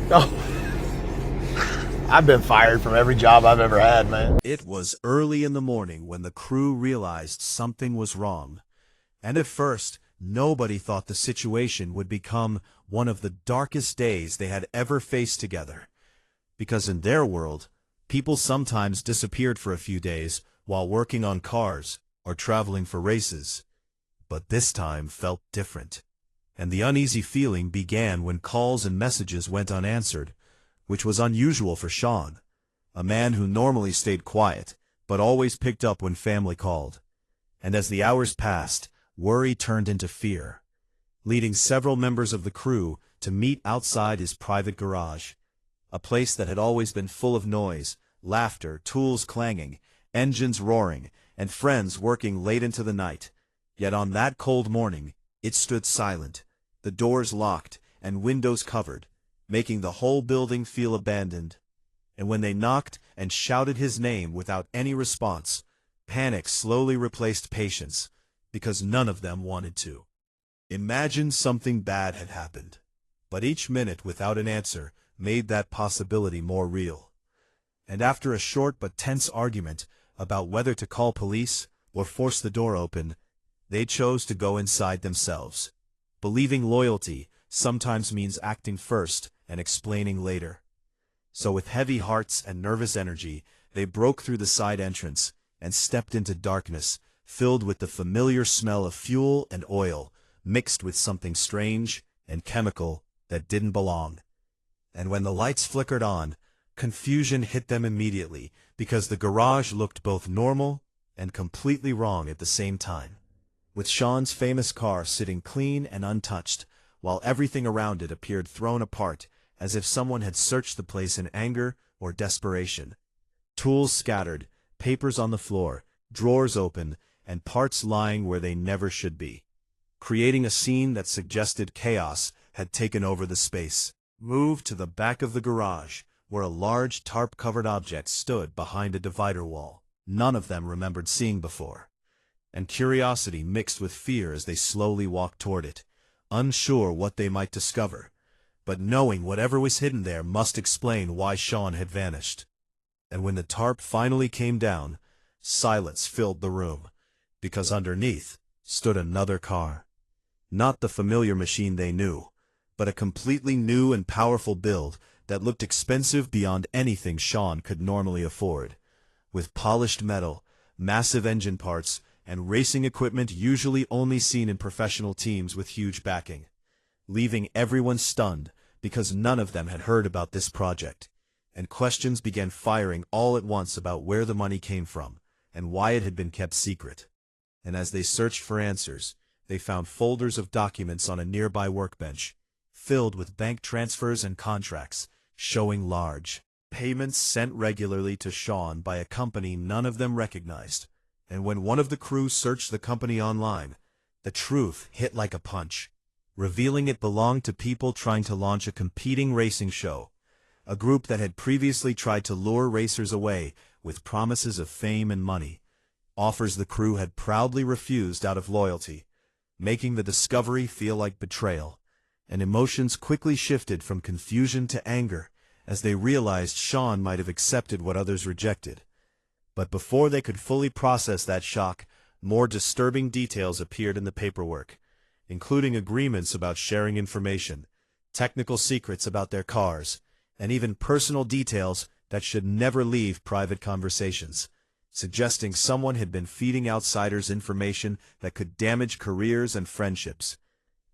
Oh, I've been fired from every job I've ever had, man. It was early in the morning when the crew realized something was wrong. And at first, nobody thought the situation would become one of the darkest days they had ever faced together. Because in their world, people sometimes disappeared for a few days while working on cars or traveling for races. But this time felt different. And the uneasy feeling began when calls and messages went unanswered, which was unusual for Shawn, a man who normally stayed quiet, but always picked up when family called. And as the hours passed, worry turned into fear, leading several members of the crew to meet outside his private garage, a place that had always been full of noise, laughter, tools clanging, engines roaring, and friends working late into the night. Yet on that cold morning, it stood silent, the doors locked and windows covered, making the whole building feel abandoned. And when they knocked and shouted his name without any response, panic slowly replaced patience, because none of them wanted to. Imagine something bad had happened, but each minute without an answer made that possibility more real. And after a short but tense argument about whether to call police or force the door open, they chose to go inside themselves, believing loyalty sometimes means acting first and explaining later. So with heavy hearts and nervous energy, they broke through the side entrance and stepped into darkness, filled with the familiar smell of fuel and oil, mixed with something strange and chemical that didn't belong. And when the lights flickered on, confusion hit them immediately, because the garage looked both normal and completely wrong at the same time. With Shawn's famous car sitting clean and untouched, while everything around it appeared thrown apart, as if someone had searched the place in anger or desperation. Tools scattered, papers on the floor, drawers open, and parts lying where they never should be, creating a scene that suggested chaos had taken over the space. Moved to the back of the garage, where a large tarp-covered object stood behind a divider wall none of them remembered seeing before, and curiosity mixed with fear as they slowly walked toward it, unsure what they might discover, but knowing whatever was hidden there must explain why Shawn had vanished. And when the tarp finally came down, silence filled the room, because underneath stood another car. Not the familiar machine they knew, but a completely new and powerful build that looked expensive beyond anything Shawn could normally afford, with polished metal, massive engine parts, and racing equipment usually only seen in professional teams with huge backing, leaving everyone stunned because none of them had heard about this project, and questions began firing all at once about where the money came from and why it had been kept secret. And as they searched for answers, they found folders of documents on a nearby workbench, filled with bank transfers and contracts, showing large payments sent regularly to Shawn by a company none of them recognized. And when one of the crew searched the company online, the truth hit like a punch, revealing it belonged to people trying to launch a competing racing show, a group that had previously tried to lure racers away with promises of fame and money, offers the crew had proudly refused out of loyalty, making the discovery feel like betrayal. And emotions quickly shifted from confusion to anger as they realized Shawn might have accepted what others rejected. But before they could fully process that shock, more disturbing details appeared in the paperwork, including agreements about sharing information, technical secrets about their cars, and even personal details that should never leave private conversations, suggesting someone had been feeding outsiders information that could damage careers and friendships.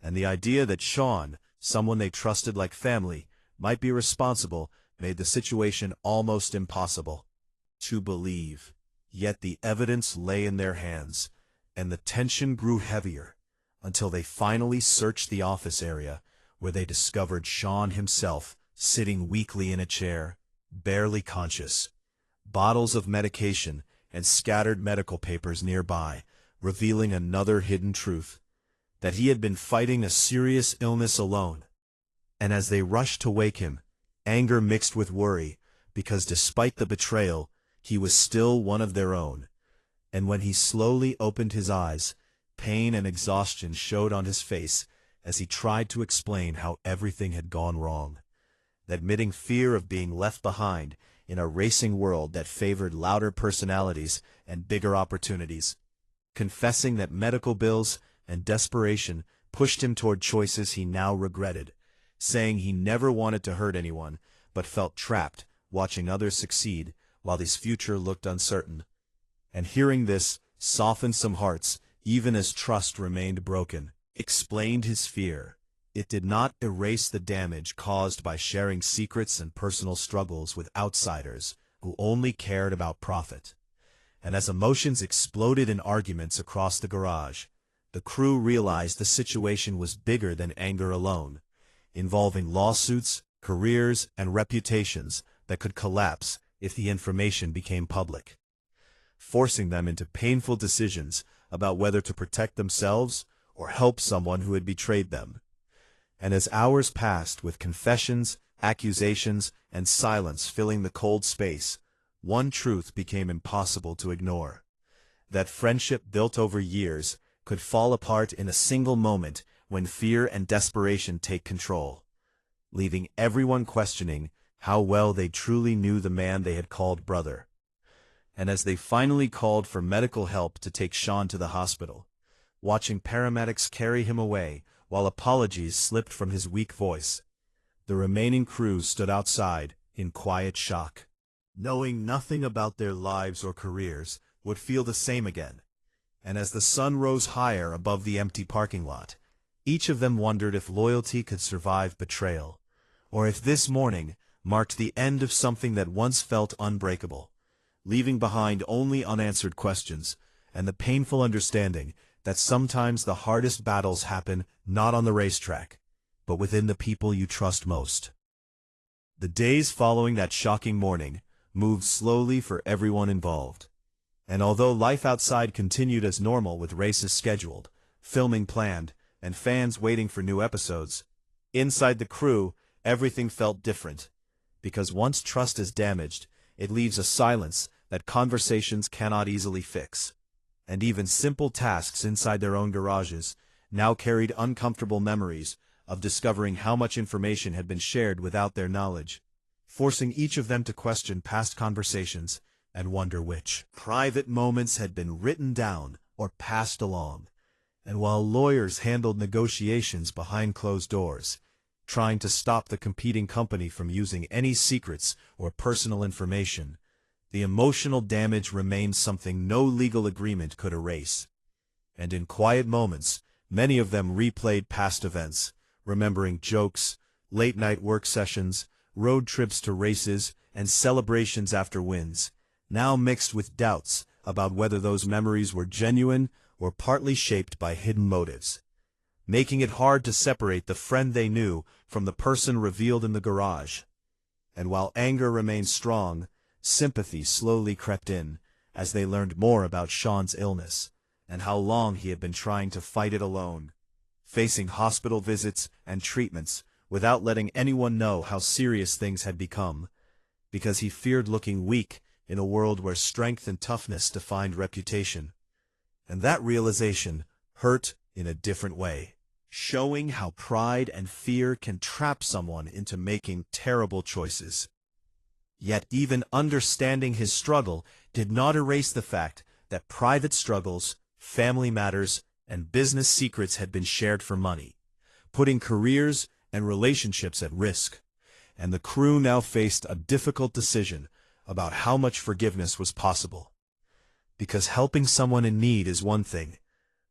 And the idea that Shawn, someone they trusted like family, might be responsible made the situation almost impossible to believe. Yet the evidence lay in their hands, and the tension grew heavier, until they finally searched the office area, where they discovered Shawn himself sitting weakly in a chair, barely conscious, bottles of medication and scattered medical papers nearby, revealing another hidden truth, that he had been fighting a serious illness alone. And as they rushed to wake him, anger mixed with worry, because despite the betrayal, he was still one of their own. And when he slowly opened his eyes, pain and exhaustion showed on his face as he tried to explain how everything had gone wrong. admitting fear of being left behind in a racing world that favored louder personalities and bigger opportunities, confessing that medical bills and desperation pushed him toward choices he now regretted, saying he never wanted to hurt anyone but felt trapped watching others succeed while his future looked uncertain. And hearing this softened some hearts, even as trust remained broken. Explained his fear. It did not erase the damage caused by sharing secrets and personal struggles with outsiders who only cared about profit. And as emotions exploded in arguments across the garage, the crew realized the situation was bigger than anger alone, involving lawsuits, careers, and reputations that could collapse if the information became public, forcing them into painful decisions about whether to protect themselves or help someone who had betrayed them. And as hours passed with confessions, accusations, and silence filling the cold space, one truth became impossible to ignore: that friendship built over years could fall apart in a single moment when fear and desperation take control, leaving everyone questioning how well they truly knew the man they had called brother. And as they finally called for medical help to take Shawn to the hospital, watching paramedics carry him away while apologies slipped from his weak voice, the remaining crew stood outside in quiet shock, knowing nothing about their lives or careers would feel the same again. And as the sun rose higher above the empty parking lot, each of them wondered if loyalty could survive betrayal, or if this morning marked the end of something that once felt unbreakable, leaving behind only unanswered questions and the painful understanding that sometimes the hardest battles happen not on the racetrack, but within the people you trust most. The days following that shocking morning moved slowly for everyone involved. And although life outside continued as normal with races scheduled, filming planned, and fans waiting for new episodes, inside the crew, everything felt different. Because once trust is damaged, it leaves a silence that conversations cannot easily fix. And even simple tasks inside their own garages now carried uncomfortable memories of discovering how much information had been shared without their knowledge, forcing each of them to question past conversations and wonder which private moments had been written down or passed along. And while lawyers handled negotiations behind closed doors, trying to stop the competing company from using any secrets or personal information, the emotional damage remained something no legal agreement could erase. And in quiet moments, many of them replayed past events, remembering jokes, late-night work sessions, road trips to races, and celebrations after wins, now mixed with doubts about whether those memories were genuine or partly shaped by hidden motives, making it hard to separate the friend they knew from the person revealed in the garage. And while anger remained strong, sympathy slowly crept in as they learned more about Shawn's illness and how long he had been trying to fight it alone, facing hospital visits and treatments without letting anyone know how serious things had become, because he feared looking weak in a world where strength and toughness defined reputation. And that realization hurt in a different way, showing how pride and fear can trap someone into making terrible choices. Yet even understanding his struggle did not erase the fact that private struggles, family matters, and business secrets had been shared for money, putting careers and relationships at risk. And the crew now faced a difficult decision about how much forgiveness was possible. Because helping someone in need is one thing,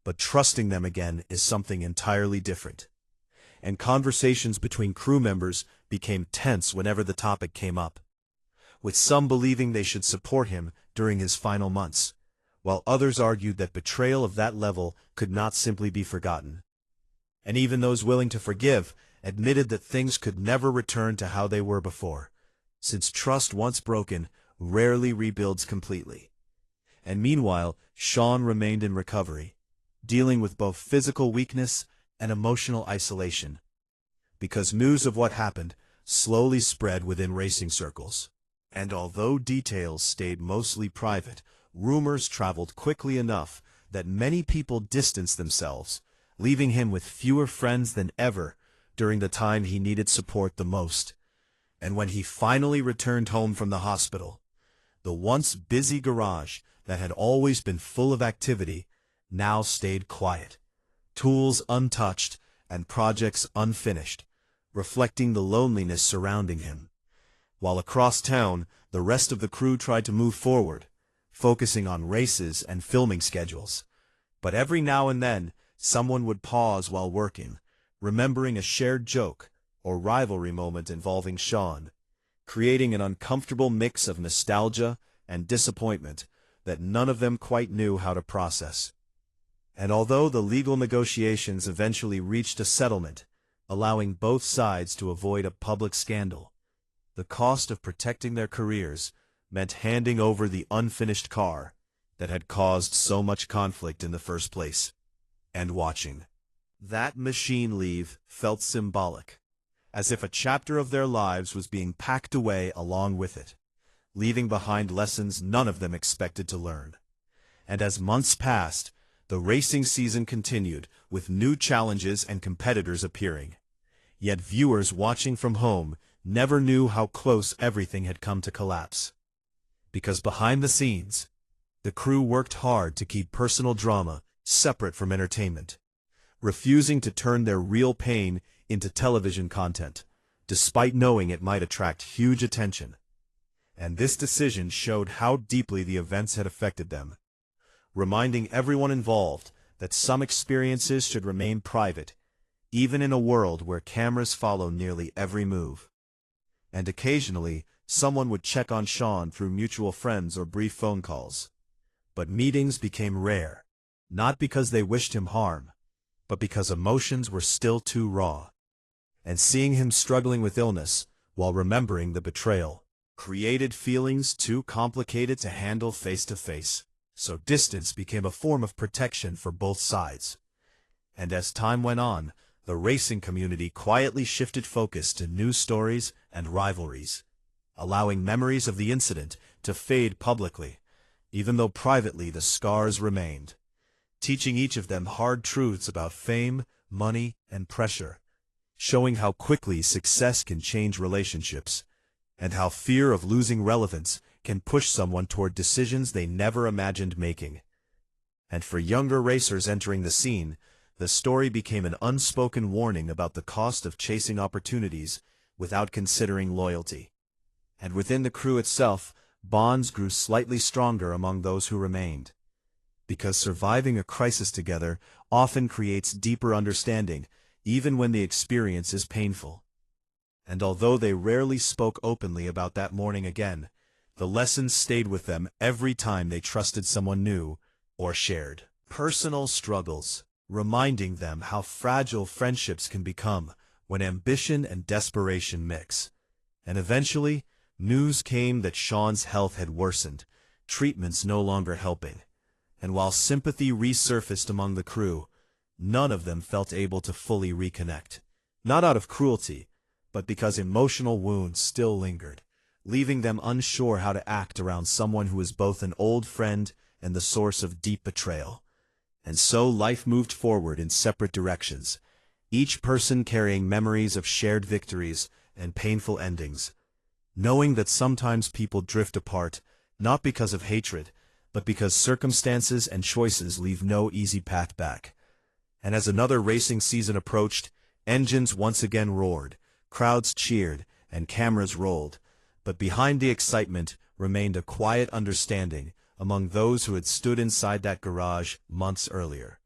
but trusting them again is something entirely different. And conversations between crew members became tense whenever the topic came up, with some believing they should support him during his final months, while others argued that betrayal of that level could not simply be forgotten. And even those willing to forgive admitted that things could never return to how they were before, since trust once broken rarely rebuilds completely. And meanwhile, Shawn remained in recovery, dealing with both physical weakness and emotional isolation, because news of what happened slowly spread within racing circles. And although details stayed mostly private, rumors traveled quickly enough that many people distanced themselves, leaving him with fewer friends than ever during the time he needed support the most. And when he finally returned home from the hospital, the once busy garage that had always been full of activity now stayed quiet, tools untouched and projects unfinished, reflecting the loneliness surrounding him. While across town, the rest of the crew tried to move forward, focusing on races and filming schedules. But every now and then, someone would pause while working, remembering a shared joke or rivalry moment involving Shawn, creating an uncomfortable mix of nostalgia and disappointment that none of them quite knew how to process. And although the legal negotiations eventually reached a settlement, allowing both sides to avoid a public scandal, the cost of protecting their careers meant handing over the unfinished car that had caused so much conflict in the first place. And watching that machine leave felt symbolic, as if a chapter of their lives was being packed away along with it, leaving behind lessons none of them expected to learn. And as months passed, the racing season continued, with new challenges and competitors appearing. Yet viewers watching from home never knew how close everything had come to collapse. Because behind the scenes, the crew worked hard to keep personal drama separate from entertainment, refusing to turn their real pain into television content, despite knowing it might attract huge attention. And this decision showed how deeply the events had affected them, reminding everyone involved that some experiences should remain private, even in a world where cameras follow nearly every move. And occasionally, someone would check on Shawn through mutual friends or brief phone calls. But meetings became rare, not because they wished him harm, but because emotions were still too raw. And seeing him struggling with illness, while remembering the betrayal, created feelings too complicated to handle face-to-face. So distance became a form of protection for both sides. And as time went on, the racing community quietly shifted focus to news stories and rivalries, allowing memories of the incident to fade publicly, even though privately the scars remained, teaching each of them hard truths about fame, money, and pressure, showing how quickly success can change relationships, and how fear of losing relevance can push someone toward decisions they never imagined making. And for younger racers entering the scene, the story became an unspoken warning about the cost of chasing opportunities without considering loyalty. And within the crew itself, bonds grew slightly stronger among those who remained. Because surviving a crisis together often creates deeper understanding, even when the experience is painful. And although they rarely spoke openly about that morning again, the lessons stayed with them every time they trusted someone new or shared personal struggles, reminding them how fragile friendships can become when ambition and desperation mix. And eventually, news came that Shawn's health had worsened, treatments no longer helping. And while sympathy resurfaced among the crew, none of them felt able to fully reconnect. Not out of cruelty, but because emotional wounds still lingered, leaving them unsure how to act around someone who is both an old friend and the source of deep betrayal. And so life moved forward in separate directions, each person carrying memories of shared victories and painful endings, knowing that sometimes people drift apart, not because of hatred, but because circumstances and choices leave no easy path back. And as another racing season approached, engines once again roared, crowds cheered, and cameras rolled. But behind the excitement remained a quiet understanding among those who had stood inside that garage months earlier,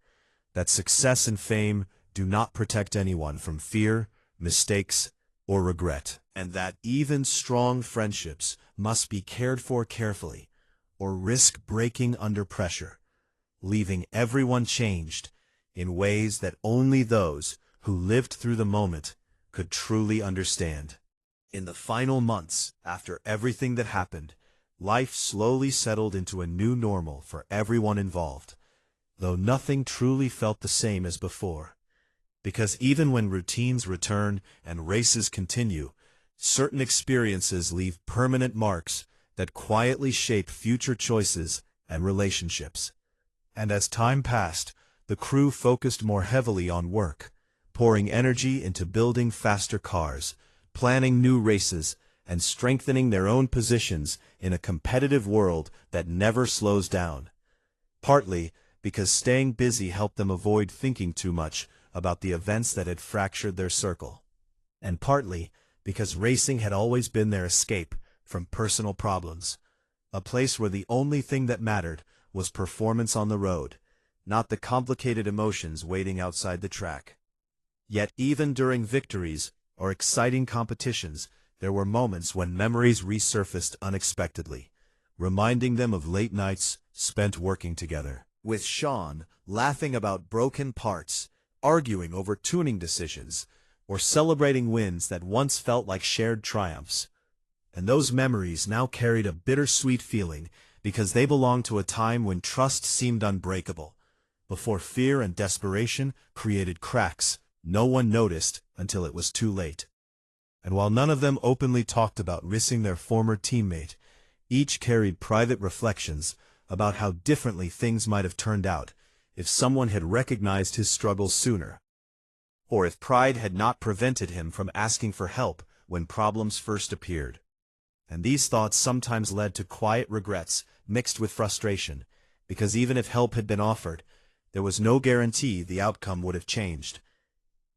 that success and fame do not protect anyone from fear, mistakes, or regret, and that even strong friendships must be cared for carefully, or risk breaking under pressure, leaving everyone changed in ways that only those who lived through the moment could truly understand. In the final months, after everything that happened, life slowly settled into a new normal for everyone involved, though nothing truly felt the same as before. Because even when routines return and races continue, certain experiences leave permanent marks that quietly shape future choices and relationships. And as time passed, the crew focused more heavily on work, pouring energy into building faster cars, planning new races, and strengthening their own positions in a competitive world that never slows down. Partly because staying busy helped them avoid thinking too much about the events that had fractured their circle. And partly because racing had always been their escape from personal problems, a place where the only thing that mattered was performance on the road, not the complicated emotions waiting outside the track. Yet even during victories or exciting competitions, there were moments when memories resurfaced unexpectedly, reminding them of late nights spent working together. With Shawn laughing about broken parts, arguing over tuning decisions, or celebrating wins that once felt like shared triumphs. And those memories now carried a bittersweet feeling because they belonged to a time when trust seemed unbreakable, before fear and desperation created cracks no one noticed until it was too late. And while none of them openly talked about missing their former teammate, each carried private reflections about how differently things might have turned out if someone had recognized his struggles sooner, or if pride had not prevented him from asking for help when problems first appeared. And these thoughts sometimes led to quiet regrets mixed with frustration, because even if help had been offered, there was no guarantee the outcome would have changed.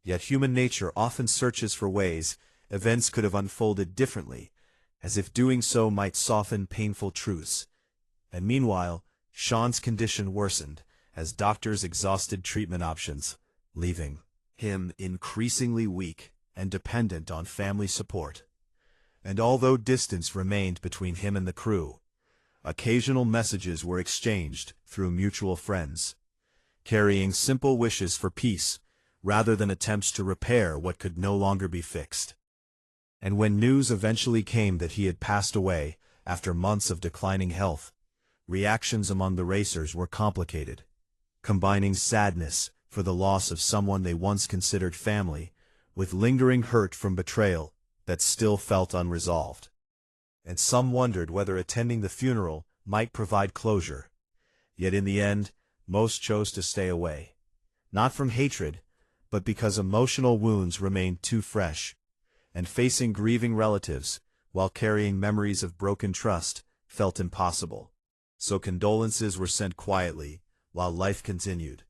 Yet human nature often searches for ways events could have unfolded differently, as if doing so might soften painful truths. And meanwhile, Shawn's condition worsened as doctors exhausted treatment options, leaving him increasingly weak and dependent on family support. And although distance remained between him and the crew, occasional messages were exchanged through mutual friends, carrying simple wishes for peace rather than attempts to repair what could no longer be fixed. And when news eventually came that he had passed away after months of declining health, reactions among the racers were complicated, combining sadness for the loss of someone they once considered family with lingering hurt from betrayal that still felt unresolved. And some wondered whether attending the funeral might provide closure. Yet in the end, most chose to stay away, not from hatred, but because emotional wounds remained too fresh, and facing grieving relatives while carrying memories of broken trust felt impossible. So condolences were sent quietly while life continued,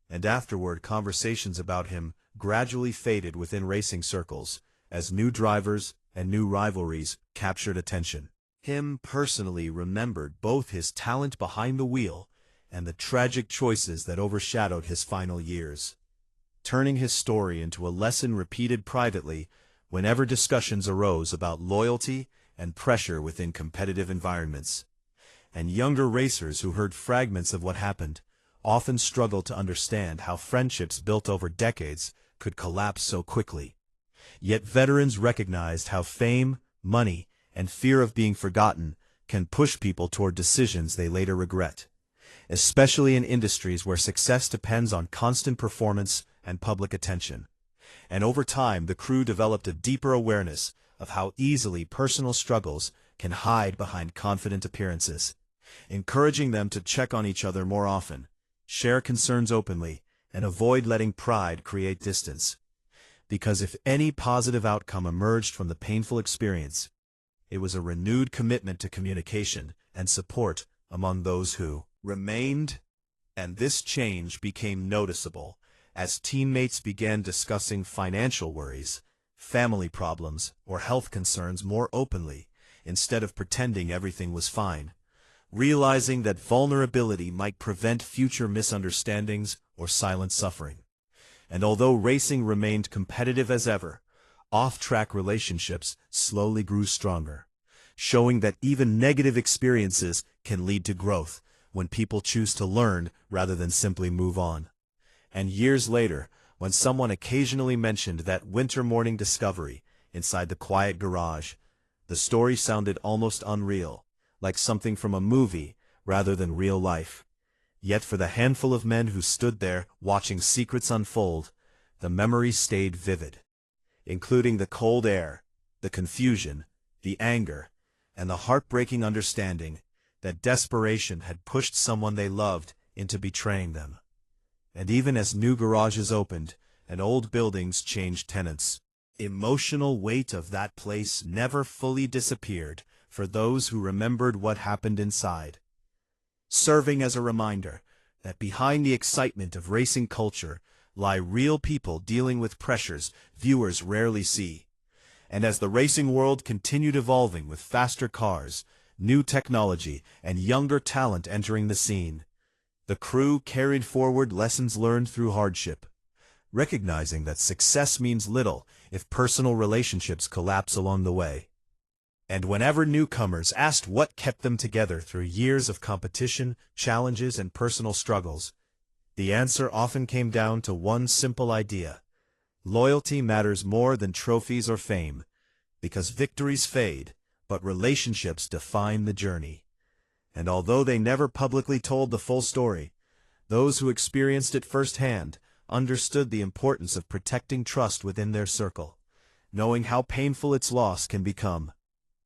and afterward conversations about him gradually faded within racing circles as new drivers and new rivalries captured attention. Him personally remembered both his talent behind the wheel and the tragic choices that overshadowed his final years, turning his story into a lesson repeated privately whenever discussions arose about loyalty and pressure within competitive environments. And younger racers who heard fragments of what happened often struggled to understand how friendships built over decades could collapse so quickly. Yet veterans recognized how fame, money, and fear of being forgotten can push people toward decisions they later regret, especially in industries where success depends on constant performance and public attention. And over time, the crew developed a deeper awareness of how easily personal struggles can hide behind confident appearances, encouraging them to check on each other more often, share concerns openly, and avoid letting pride create distance. Because if any positive outcome emerged from the painful experience, it was a renewed commitment to communication and support among those who remained. And this change became noticeable as teammates began discussing financial worries, family problems, or health concerns more openly, instead of pretending everything was fine, realizing that vulnerability might prevent future misunderstandings or silent suffering. And although racing remained competitive as ever, off-track relationships slowly grew stronger, showing that even negative experiences can lead to growth when people choose to learn rather than simply move on. And years later, when someone occasionally mentioned that winter morning discovery inside the quiet garage, the story sounded almost unreal, like something from a movie rather than real life. Yet for the handful of men who stood there watching secrets unfold, the memory stayed vivid, including the cold air, the confusion, the anger, and the heartbreaking understanding that desperation had pushed someone they loved into betraying them. And even as new garages opened and old buildings changed tenants, emotional weight of that place never fully disappeared for those who remembered what happened inside, serving as a reminder that behind the excitement of racing culture lie real people dealing with pressures viewers rarely see. And as the racing world continued evolving with faster cars, new technology, and younger talent entering the scene, the crew carried forward lessons learned through hardship, recognizing that success means little if personal relationships collapse along the way. And whenever newcomers asked what kept them together through years of competition, challenges, and personal struggles, the answer often came down to one simple idea: loyalty matters more than trophies or fame, because victories fade, but relationships define the journey. And although they never publicly told the full story, those who experienced it firsthand understood the importance of protecting trust within their circle, knowing how painful its loss can become.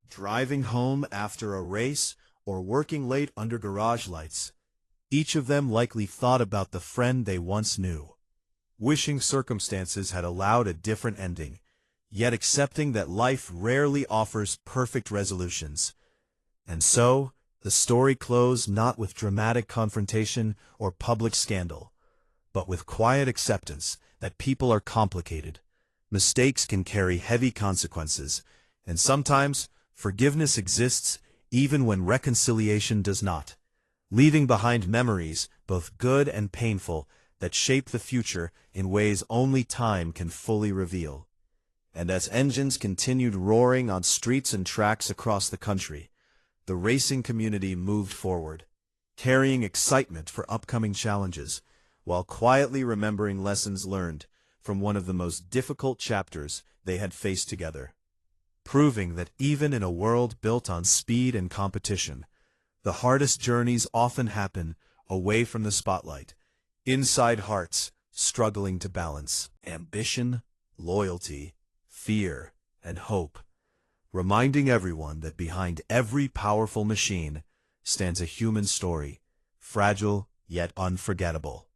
Driving home after a race or working late under garage lights, each of them likely thought about the friend they once knew, wishing circumstances had allowed a different ending, yet accepting that life rarely offers perfect resolutions. And so, the story closed not with dramatic confrontation or public scandal, but with quiet acceptance that people are complicated, mistakes can carry heavy consequences, and sometimes forgiveness exists even when reconciliation does not, leaving behind memories, both good and painful, that shape the future in ways only time can fully reveal. And as engines continued roaring on streets and tracks across the country, the racing community moved forward, carrying excitement for upcoming challenges, while quietly remembering lessons learned from one of the most difficult chapters they had faced together, proving that even in a world built on speed and competition, the hardest journeys often happen away from the spotlight, inside hearts struggling to balance ambition, loyalty, fear, and hope, reminding everyone that behind every powerful machine stands a human story, fragile yet unforgettable.